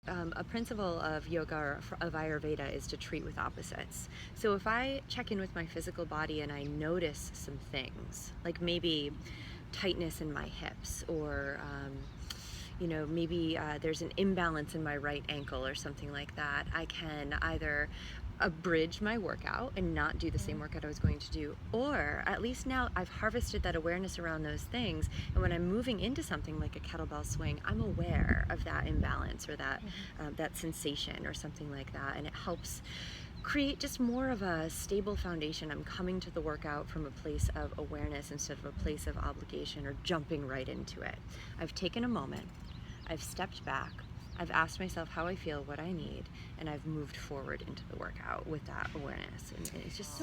A principle of yoga or of Ayurveda is to treat with opposites. So if I check in with my physical body and I notice some things, like maybe tightness in my hips, or maybe there's an imbalance in my right ankle or something like that, I can either abridge my workout and not do the same workout I was going to do, or at least now I've harvested that awareness around those things, and when I'm moving into something like a kettlebell swing, I'm aware of that imbalance or that sensation or something like that, and it helps create just more of a stable foundation. I'm coming to the workout from a place of awareness instead of a place of obligation or jumping right into it. I've taken a moment, I've stepped back, I've asked myself how I feel, what I need, and I've moved forward into the workout with that awareness. And it's just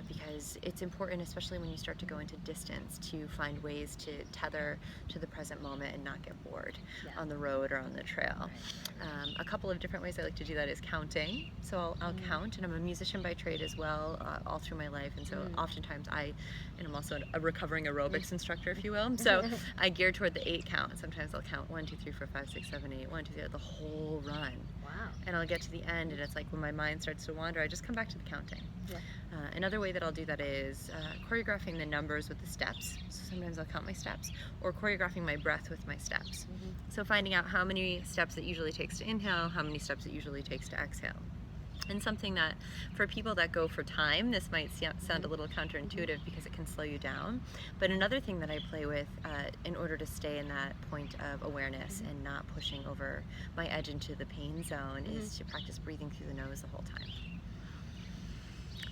because it's important, especially when you start to go into distance, to find ways to tether to the present moment and not get bored on the road or on the trail. A couple of different ways I like to do that is counting. So I'll count, and I'm a musician by trade as well, all through my life, and so oftentimes and I'm also a recovering aerobics instructor, if you will, so I gear toward the 8 count. Sometimes I'll count 1, 2, 3, 4, 5, 6, 7, 8, 1, 2, 3, the whole run. Wow. And I'll get to the end, and it's like when my mind starts to wander, I just come back to the counting. Yeah. Another way that I'll do that is choreographing the numbers with the steps. So sometimes I'll count my steps, or choreographing my breath with my steps. So finding out how many steps it usually takes to inhale, how many steps it usually takes to exhale. And something that, for people that go for time, this might sound a little counterintuitive because it can slow you down. But another thing that I play with in order to stay in that point of awareness and not pushing over my edge into the pain zone is to practice breathing through the nose the whole time.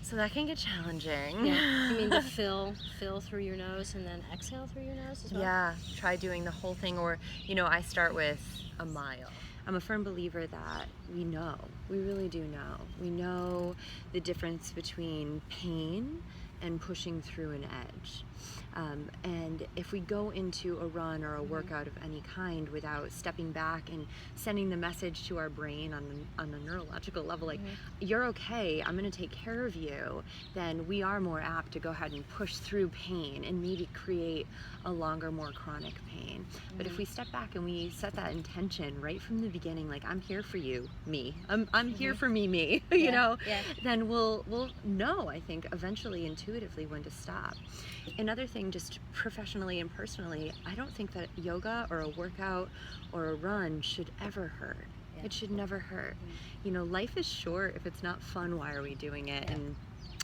So that can get challenging. Yeah. You mean the fill through your nose and then exhale through your nose as well? Yeah, try doing the whole thing, or I start with a mile. I'm a firm believer that we really do know. We know the difference between pain and pushing through an edge. And if we go into a run or a workout of any kind without stepping back and sending the message to our brain on the neurological level, like, you're okay, I'm going to take care of you, then we are more apt to go ahead and push through pain and maybe create a longer, more chronic pain. But if we step back and we set that intention right from the beginning, like, I'm here for you, me. I'm here for me, you know, then we'll know, I think, eventually, intuitively, when to stop. Another thing, just professionally and personally, I don't think that yoga or a workout or a run should ever hurt. It should never hurt. Life is short. If it's not fun, why are we doing it? And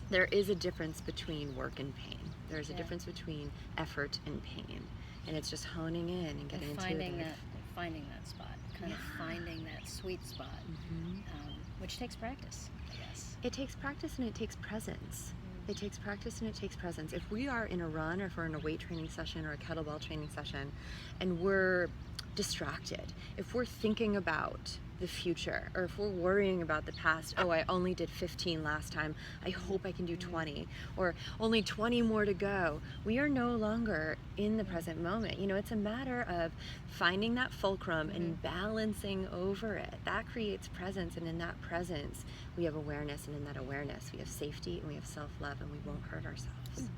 there is a difference between work and pain. There's a difference between effort and pain. And it's just honing in and getting finding that spot, kind of finding that sweet spot, which takes practice, I guess. It takes practice, and it takes presence. It takes practice and it takes presence. If we are in a run, or if we're in a weight training session or a kettlebell training session, and we're distracted, if we're thinking about the future, or if we're worrying about the past, oh, I only did 15 last time, I hope I can do 20, or only 20 more to go, we are no longer in the present moment. It's a matter of finding that fulcrum and balancing over it. That creates presence, and in that presence we have awareness, and in that awareness we have safety, and we have self-love, and we won't hurt ourselves.